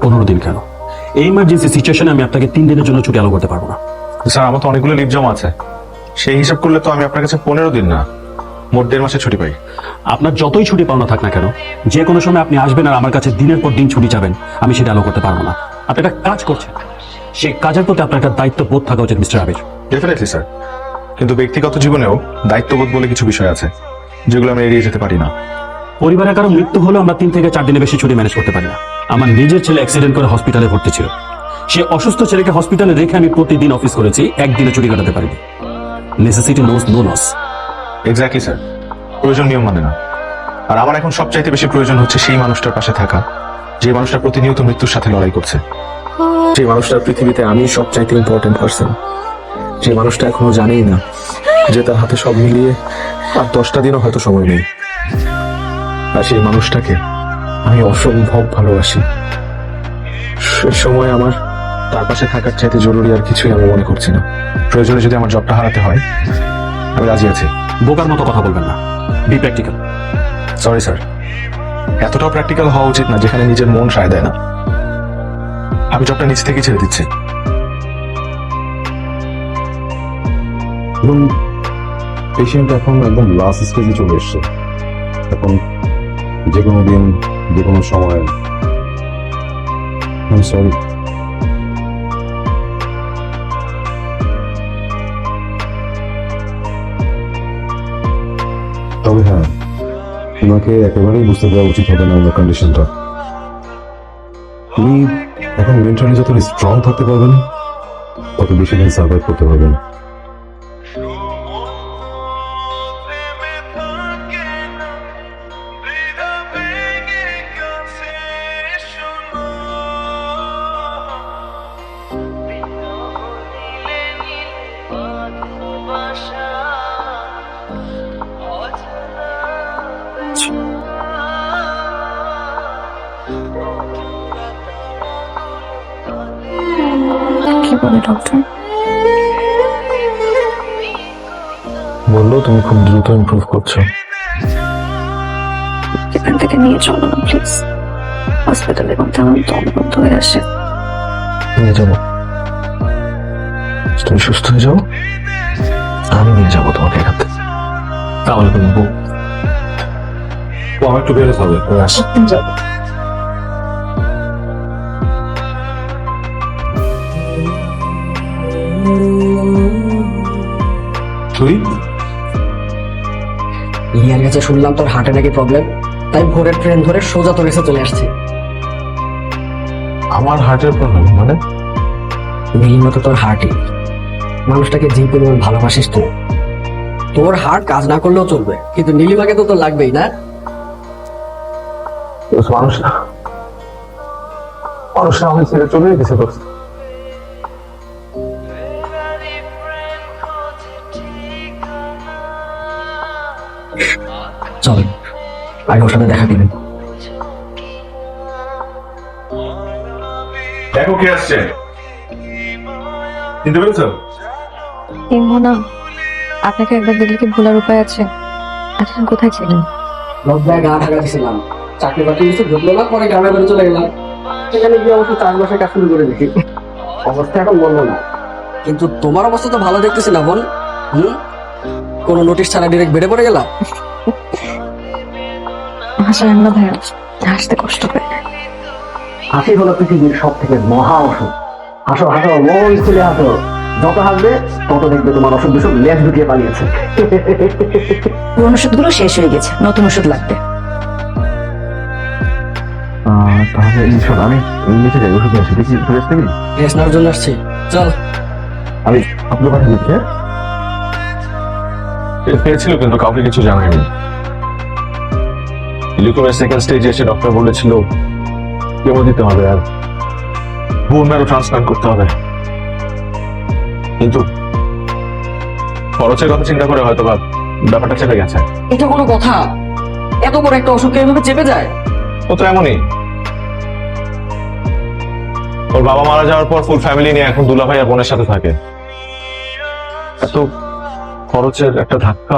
15 দিন কেন? এই ইমার্জেন্সি সিচুয়েশনে আমি আপনাকে 3 দিনের জন্য ছুটি অ্যালাউ করতে পারবো না। স্যার আমার তো অনেকগুলো লিভ জমা আছে, সেই হিসাব করলে তো আমি আপনার কাছে 15 দিন না, মোট 1.5 মাসের ছুটি পাই। আপনার যতই ছুটি পাওনা থাক না কেন, যে কোনো সময় আপনি আসবেন আর আমার কাছে দিনের পর দিন ছুটি যাবেন, আমি সেটা অ্যালাউ করতে পারবো না। আপনি একটা কাজ করছেন, সেই কাজের প্রতি আপনার একটা দায়িত্ববোধ থাকা উচিত মিস্টার আবির। ডেফিনেটলি স্যার, কিন্তু ব্যক্তিগত জীবনেও দায়িত্ববোধ বলে কিছু বিষয় আছে যেগুলো আমি এড়িয়ে যেতে পারি না। পরিবারের কারো মৃত্যু হলেও আমরা 3 থেকে 4 দিনের বেশি ছুটি ম্যানেজ করতে পারি না। আমার নিজের ছেলে অ্যাক্সিডেন্ট করে হসপিটালে ভর্তি ছিল, সে অসুস্থ ছেলেকে হসপিটালে রেখে আমি প্রতিদিন অফিস করেছি, একদিনে ছুটি কাটাতে পারিনি। Necessity knows no loss. Exactly sir, প্রয়োজন নিয়ম মানে না। আর আমার এখন সবচাইতে বেশি প্রয়োজন হচ্ছে সেই মানুষটার পাশে থাকা, যে মানুষটা প্রতিনিয়ত মৃত্যুর সাথে লড়াই করছে, যে মানুষটার পৃথিবীতে আমি সবচাইতে ইম্পর্টেন্ট পার্সন, যে মানুষটা এখনো জানেই না যে তার হাতে সব মিলিয়ে আর 10টা দিনও হয়তো সময় নেই। আর সেই মানুষটাকে আমি অসম্ভব ভালোবাসি। সে সময় আমার তার পাশে থাকার চাইতে জরুরি আর কিছুই আমি মনে করছি না। প্রয়োজনে যদি আমার জবটা হারাতে হয়, আমি রাজি আছি। বোকার মতো কথা বলবেন না, বি প্র্যাকটিক্যাল। সরি স্যার, এতটাও প্র্যাকটিক্যাল হওয়া উচিত না যেখানে নিজের মন সায় দেয় না। আমি জবটা নিজ থেকেই ছেড়ে দিচ্ছি। এবং পেশেন্ট এখন একদম লাস্ট স্টেজে চলে এসছে। এখন যে কোনো দিন, যে কোনো সময়। সরি। তবে হ্যাঁ, তোমাকে একেবারেই বুঝতে দেওয়া উচিত হবে না ওনার কন্ডিশনটা। তুমি এখন মেন্টালি যত স্ট্রং থাকতে পারবেন, তত বেশি দিন সার্ভাইভ করতে পারবেন। কি বলে ডক্টর? বললো তুমি খুব দ্রুত ইমপ্রুভ করছো। এখান থেকে নিয়ে চলো না প্লিজ, হসপিটালে মধ্যে আমার দম বন্ধ হয়ে আসে। নিয়ে যাবো, তুমি সুস্থ হয়ে যাও, আমি নিয়ে যাবো তোমাকে এখান থেকে। তাহলে তুমি আমার একটু বেরোতে হবে। তুই লিয়ার কাছে শুনলাম তোর হার্টে নাকি প্রবলেম, তাই ভোরের ট্রেন ধরে সোজা তোর কাছে চলে আসছি। আমার হার্টের প্রবলেম মানে? নীল মতো তোর হার্টই, মানুষটাকে যে পরিমাণ ভালোবাসিস তুই। তোর হার্ট কাজ না করলেও চলবে, কিন্তু নীলিমাকে তো তোর লাগবেই না। মানুষটা আমাকে ছেড়ে চলে গেছে দোস্ত। চল আগে ওর সাথে দেখা দিবেন। দেখো কে আসছে, চিনতে পেরেছো? না, আপনাকে একবার দেখলে কি ভোলার উপায় আছে? এতদিন কোথায় ছিলেন? লজ্জায় গা ঢাকা দিয়েছিলাম, চাকরি বাকরি কিছু ঢুকলো না, পরে গ্রামে বাড়ি চলে গেলাম। সেখানে গিয়ে অবশ্য 4 মাসের কাজ শুরু করে দেখি, অবস্থা এখন বলবো না। কিন্তু তোমার অবস্থা তো ভালো দেখতেছি না বোন। কোনো নোটিশ ছাড়া ডিরেক্ট বেড়ে পড়ে গেলাম। হাসেন না ভাইয়া, হাসতে কষ্ট পাই। হাসি হলো পৃথিবীর সব থেকে মহা ওষুধ। হাসো হাসো, মন খুলে হাসো। যত হাসবে তত দেখবে তোমার অসুখ বিসুখ লেজ ঢুকিয়ে পালিয়েছে। পুরোনো ওষুধগুলো শেষ হয়ে গেছে, নতুন ওষুধ লাগবে। তাহলে ঈশ্বর, আমি নিচে যাই, ওষুধ আসি, দেখি রেস্ট নেবি। রেস্ট নেওয়ার জন্য আসছি, চল। আমি আপনার পাঠিয়ে দিচ্ছি। পেয়েছিল কিন্তু কাউকে কিছু জানায়নি। লিউকেমিয়ার সেকেন্ড স্টেজে এসে ডক্টর বলেছিল কেমো দিতে হবে আর বোন ম্যারো ট্রান্সপ্লান্ট করতে হবে, কিন্তু খরচের কথা চিন্তা করে হয়তো বা ব্যাপারটা চেপে গেছে। এটা কোনো কথা? এত বড় একটা অসুখকে এভাবে চেপে যায়? ও তো এমনই। ওর বাবা মারা যাওয়ার পর ফুল ফ্যামিলি নিয়ে এখন দুলাভাই আর বোনের সাথে থাকে। এত খরচের একটা ধাক্কা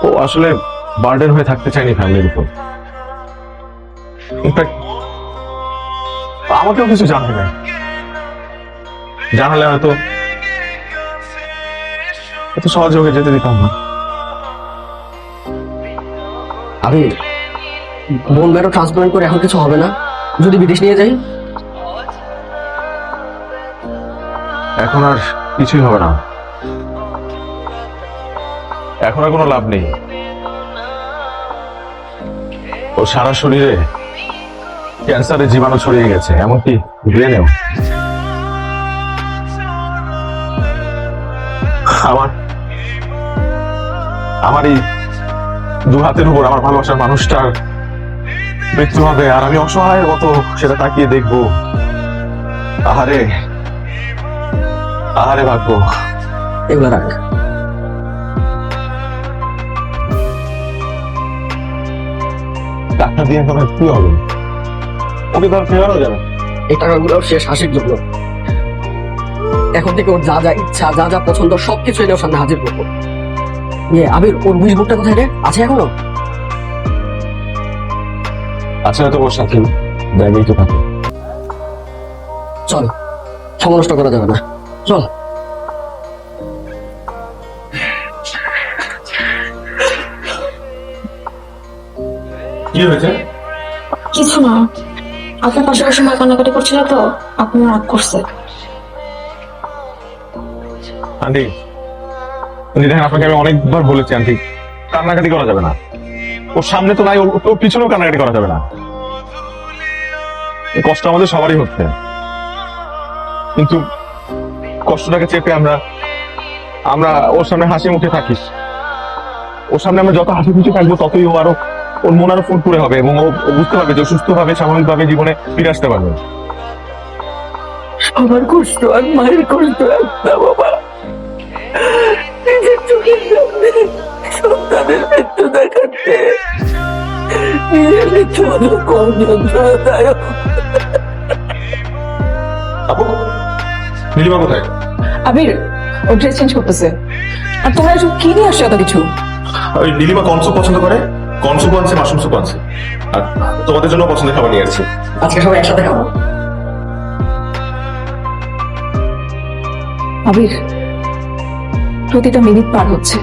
ও আসলে বার্ডেন হয়ে থাকতে চায়নি ফ্যামিলির উপর। ইনফ্যাক্ট আমাকেও কিছু জানাই নাই, জানালে হয়তো এত সহজে ওকে যেতে দিতাম না। আমি বোন মেয়েরও ট্রান্সপ্লান্ট করে এখন কিছু হবে না যদি বিদেশ নিয়ে যাই? এখন আর কিছুই হবে না, এখন আর কোনো লাভ নেই। ওর সারা শরীরে ক্যান্সারের জীবাণু ছড়িয়ে গেছে, এমনকি ব্রেনেও। আমার এই দু হাতের উপর আমার ভালোবাসার মানুষটার মৃত্যু হবে, আর আমি অসহায়ের মতো সেটা তাকিয়ে দেখবো। আহারে আহারে ভাগ্য। এগুলো রাখ। টাকা দিয়ে এখন আর কি হবে? ওকে তো আর ফেরানো যাবে না। এই টাকাগুলো শেষ হাসির জন্য। এখন থেকে ওর যা যা ইচ্ছা, যা যা পছন্দ সবকিছু এনে ওর সামনে হাজির করবো। আবির, ওর উইশ বুকটা কোথায় রে? আছে এখনো? আচ্ছা, তো ওর সাথে ব্যাগেই তো থাকে। চল, সময় নষ্ট করা যাবে না, চল। কি হয়েছে? কিছু না, আপনার পাশে বসে মা কান্নাকাটি করছিল তো আপনার রাগ করছে। আন্টি, দেখেন, আপনাকে আমি অনেকবার বলেছি আন্টি, কান্নাকাটি করা যাবে না। ওর সামনে তো নাই, ওর পিছনেও কান্নাকাটি করা যাবে না। এই কষ্ট আমাদের সবারই হচ্ছে, কিন্তু কষ্টটাকে চেপে আমরা ওর সামনে হাসি মুখে থাকি। ওর সামনে আমরা যত হাসি খুশি থাকবো ততই ও আরো, ওর মন আরো ফুরফুরে হবে এবং ও বুঝতে পারবে যে সুস্থ ভাবে স্বাভাবিকভাবে জীবনে ফিরে আসতে পারবে। আমার কষ্ট আর মায়ের কষ্ট একটা বাবা, নিজের চোখের সামনে সন্তানের মৃত্যু দেখাচ্ছে, নিজের মৃত্যু হলো কম যন্ত্রণাদায়ক। আপু, নীলিমা কোথায়? আবির, ও ড্রেস চেঞ্জ করতেছে। আর তোমরা এসব কি নিয়ে আসছো এত কিছু? ওই নীলিমা কনসুপ পছন্দ করে, কনসুপ আনছে, মাশরুম স্যুপ আনছে, আর তোমাদের জন্য পছন্দের খাবার নিয়ে আসছি। আজকে সবাই একসাথে খাবো। আবির, প্রতিটা মিনিট পার হচ্ছে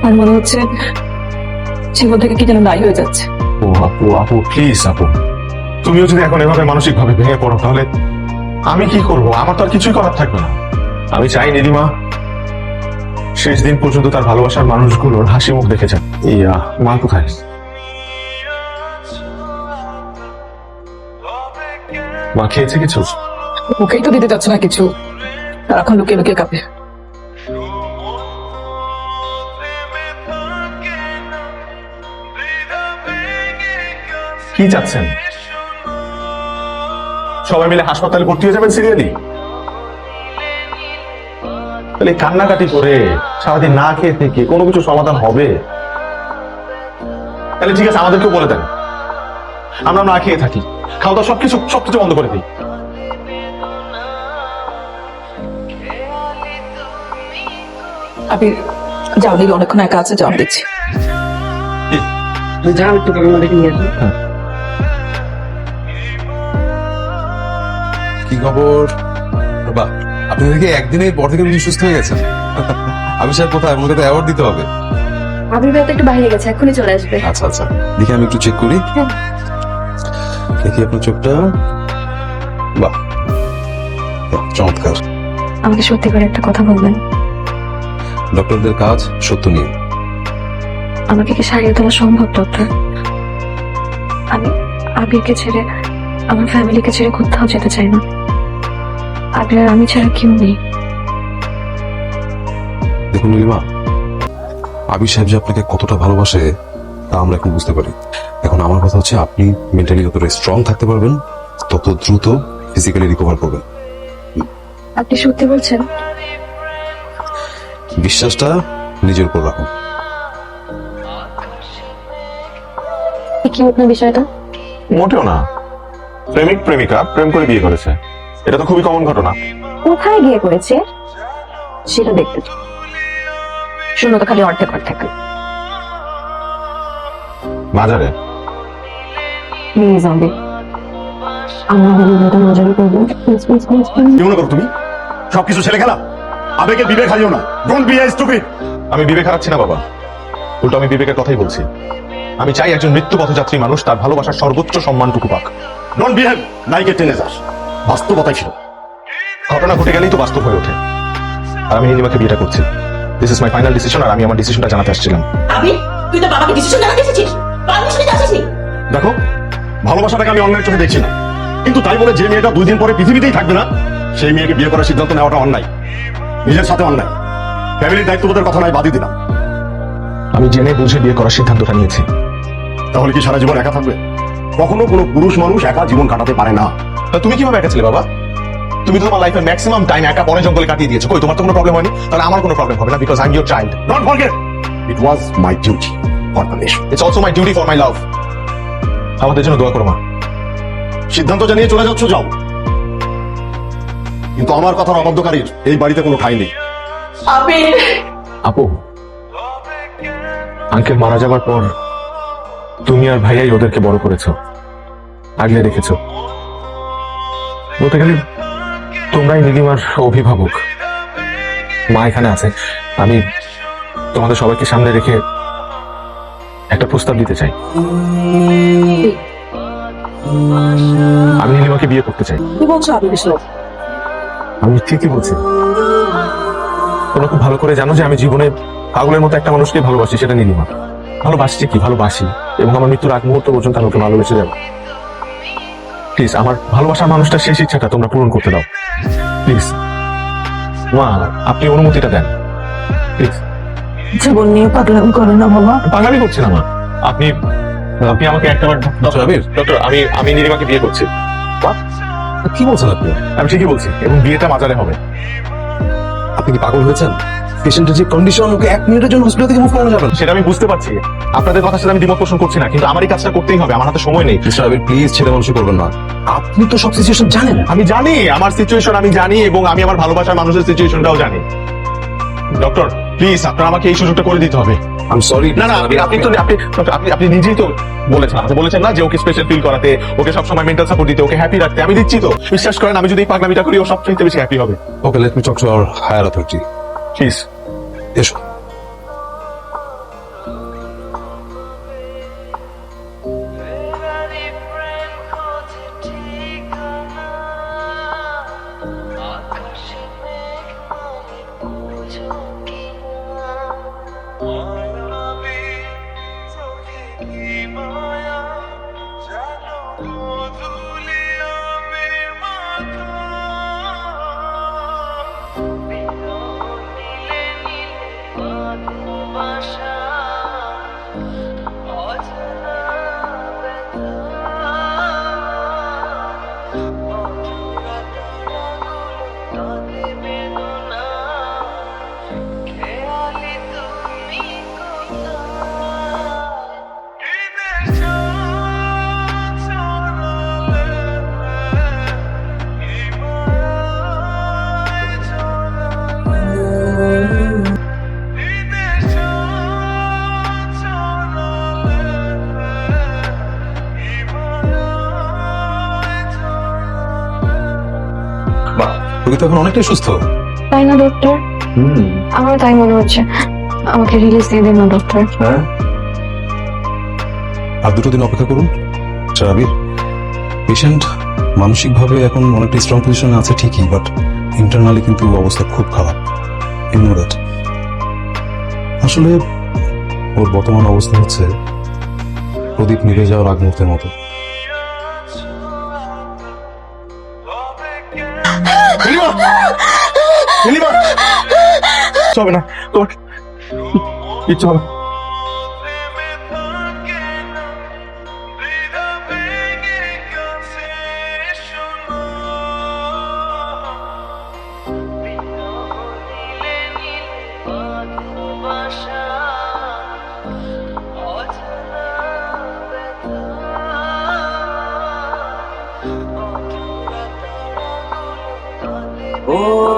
আর মনে হচ্ছে জীবন থেকে কি যেন নাই হয়ে যাচ্ছে। ও আপু প্লিজ আপু, তুমিও যদি এখন এভাবে মানসিক ভাবে ভেঙে পড়ো তাহলে আমি কি করব? আমার তো আর কিছুই করার থাকবে না। আমি চাই নীলিমা শেষ দিন পর্যন্ত তার ভালোবাসার মানুষগুলোর হাসি মুখ দেখে যান। মা কোথায়? মা খেয়েছে কিছু? ওকেই তো দিতে যাচ্ছে না কিছু, আর এখন লুকিয়ে লুকিয়ে কাঁপে। কি চাচ্ছেন? সবাই মিলে হাসপাতালে ভর্তি হয়ে যাবেন সিরিয়ালি? তাহলে কান্নাকাটি করে সারাদিন না খেয়ে থেকে কোনো কিছু সমাধান হবে? তাহলে ঠিক আছে, আমাদেরকেও বলে দেন, আমরা না খেয়ে থাকি, খাওয়া দাওয়া সবকিছু বন্ধ করে দিই। আবির, যাও, নীল অনেকক্ষণ একা আছে, যাও দিচ্ছি। যা, একটু কাকিমা দেখে নিয়ে আসি। কি খবর? বাহ, আপনি দেখি একদিনের পর থেকে বেশি সুস্থ হয়ে গেছেন। আমি স্যার কোথায়? আমাকে তো অ্যাওয়ার্ড দিতে হবে। আবির ভাই তো একটু বাইরে গেছে, এখনই চলে আসবে। আচ্ছা আচ্ছা, দেখি আমি একটু চেক করি। হ্যাঁ। দেখি আপনার চোখটা। বাহ বাহ, চমৎকার। আমাকে সত্যি করে একটা কথা বলবেন? ডক্টরদের কাজ সত্য নিয়ে। আমাকে কি সারিয়ে তোলা সম্ভব ডক্টর? আমি আবিরকে ছেড়ে, আমার ফ্যামিলিকে ছেড়ে কোথাও যেতে চাই না। আবির আর আমি ছাড়া কেউ নেই। দেখুন নীলিমা, আবির সাহেব যে আপনাকে কতটা ভালোবাসে তা আমরা এখন বুঝতে পারি। এখন আমার কথা হচ্ছে, আপনি মেন্টালি যতটা স্ট্রং থাকতে পারবেন তত দ্রুত ফিজিক্যালি রিকভার করবেন। আপনি সত্যি বলছেন? বিশ্বাসটা নিজের উপর রাখুন। কি আপনার বিষয়টা? মোটেও না, প্রেমিক প্রেমিকা প্রেম করে বিয়ে করেছে, এটা তো খুবই কমন ঘটনা। কোথায় গিয়ে করেছে সেটা দেখতে চাই। শূন্য তো খালি অর্ধেক অর্ধেক। বাজারে প্লিজ আবির, আমরা বিয়েটা মজারই করবো প্লিজ প্লিজ প্লিজ প্লিজ কি মনে করো তুমি সবকিছু ছেলে খেলা? আবেগে বিবেক হারিও না। Don't be stupid. আমি বিবেক হারাচ্ছি না বাবা, উল্টো আমি বিবেকের কথাই বলছি। আমি চাই একজন মৃত্যু পথযাত্রী মানুষ তার ভালোবাসার সর্বোচ্চ সম্মানটুকু পাক। Don't behave like a teenager. বাস্তবতাই ছিল। ঘটনা ঘটে গেলেই তো বাস্তব হয়ে ওঠে। আর আমি নীলিমাকে বিয়েটা করছি। This is my final decision, আর আমি আমার ডিসিশনটা জানাতে আসছিলাম। আমি তুই তো বাবাকে ডিসিশন জানাতে এসেছিস, পারমিশন নিতে আসিসনি। দেখো, ভালোবাসাটাকে আমি অন্যায় চোখে দেখছি না, কিন্তু তাই বলে যে মেয়েটা 2 দিন পরে পৃথিবীতেই থাকবে না, সেই মেয়েকে বিয়ে করার সিদ্ধান্ত নেওয়াটা অন্যায়, নিজের সাথে অন্যায়। ফ্যামিলির দায়িত্ববোধের কথা নাই বাদই দিলাম। আমি জেনে বুঝে বিয়ে করার সিদ্ধান্তটা নিয়েছি। তাহলে কি সারা জীবন একা থাকবে? কখনো কোনো পুরুষ মানুষ একা জীবন কাটাতে পারে না। তা তুমি কিভাবে একা ছিলে বাবা? তুমি তো তোমার লাইফের ম্যাক্সিমাম টাইম একা বনে জঙ্গলে কাটিয়ে দিয়েছো। কই, তোমার তো কোনো প্রবলেম হয়নি? তাহলে আমার কোনো প্রবলেম হবে না, because I am your child. Don't forget, it was my duty for the nation. It's also my duty for my love. আমাদের জন্য দোয়া করো মা। সিদ্ধান্ত জানিয়ে চলে যাচ্ছ, যাও, কিন্তু আমার কথার অবাধ্যকারীর এই বাড়িতে কোনো ঠাঁই নেই। আবির, আপু, আঙ্কেল মারা যাবার পর তুমি আর ভাইয়াই ওদেরকে বড় করেছো, আগলে রেখেছো। বলতে গেলে তোমরাই নীলিমার অভিভাবক। মা এখানে আছে, আমি তোমাদের সবাইকে সামনে রেখে একটা প্রস্তাব দিতে চাই। আমি নীলিমাকে বিয়ে করতে চাই। কি বলছো আবির এসব? আমি ঠিকই বলছি। তোমরা খুব ভালো করে জানো যে আমি জীবনে পাগলের মতো একটা মানুষকে ভালোবাসি, সেটা নীলিমা। ভালোবাসছি কি, ভালোবাসি, এবং আমার মৃত্যুর আগ মুহূর্ত পর্যন্ত আমি ওকে ভালোবেসে যাবো। প্লিজ আমার ভালোবাসার মানুষটা শেষ ইচ্ছাটা তোমরা পূরণ করতে দাও প্লিজ। মা, আপনি অনুমতিটা দেন প্লিজ। জীবন নিয়ে পাগলামি করে না বাবা। পাগলামি করছি না মা। আপনি আপনি আমাকে একটাবার ডক্টর আবির, ডক্টর, আমি নীলিমাকে বিয়ে করছি। কি বলছেন আপনি? আমি ঠিকই বলছি, এবং বিয়েটা মাজারে হবে। আপনি কি পাগল হয়েছেন? পেশেন্টের যে কন্ডিশন, ওকে 1 মিনিটের জন্য হসপিটাল থেকে মুভ করানো যাবে না। সেটা আমি বুঝতে পারছি, আপনাদের কথার সাথে আমি দ্বিমত পোষণ করছি না, কিন্তু আমার এই কাজটা করতেই হবে, আমার হাতে সময় নেই। মিস্টার আবির, প্লিজ ছেলে মানুষই করবেন না। আপনি তো সব সিচুয়েশন জানেন। আমি জানি আমার সিচুয়েশন, আমি জানি, এবং আমি আমার ভালোবাসার মানুষের সিচুয়েশনটাও জানি। ডক্টর, প্লিজ আপনার আমাকে এই সুযোগটা করে দিতে হবে। I am sorry. না না, আপনি নিজেই তো বলেছেন, আমাকে বলেছেন না যে ওকে স্পেশাল ফিল করাতে, ওকে সবসময় মেন্টাল সাপোর্ট দিতে, ওকে হ্যাপি রাখতে। আমি দিচ্ছি তো, বিশ্বাস করেন, আমি যদি এই পাগলামিটা করি ও সবচেয়ে বেশি হ্যাপি হবে। Okay, let me talk to our higher authority. Please. এসো। বাহ, রোগী তো এখন অনেকটাই সুস্থ। তাই না ডক্টর? আমার তাই মনে হচ্ছে। আমাকে রিলিজ দিয়ে দিন না ডক্টর। হ্যাঁ, আর 2 দিন অপেক্ষা করুন। স্যার আবির, পেশেন্ট মানসিকভাবে এখন অনেকটা স্ট্রং পজিশনে আছে ঠিকই, বাট ইন্টারনালি কিন্তু অবস্থা খুব খারাপ। You know that. আসলে ওর বর্তমান অবস্থা হচ্ছে প্রদীপ নিভে যাওয়ার আগ মুহূর্তের মতো। হবে না তোমার কিচ্ছু হবে। ও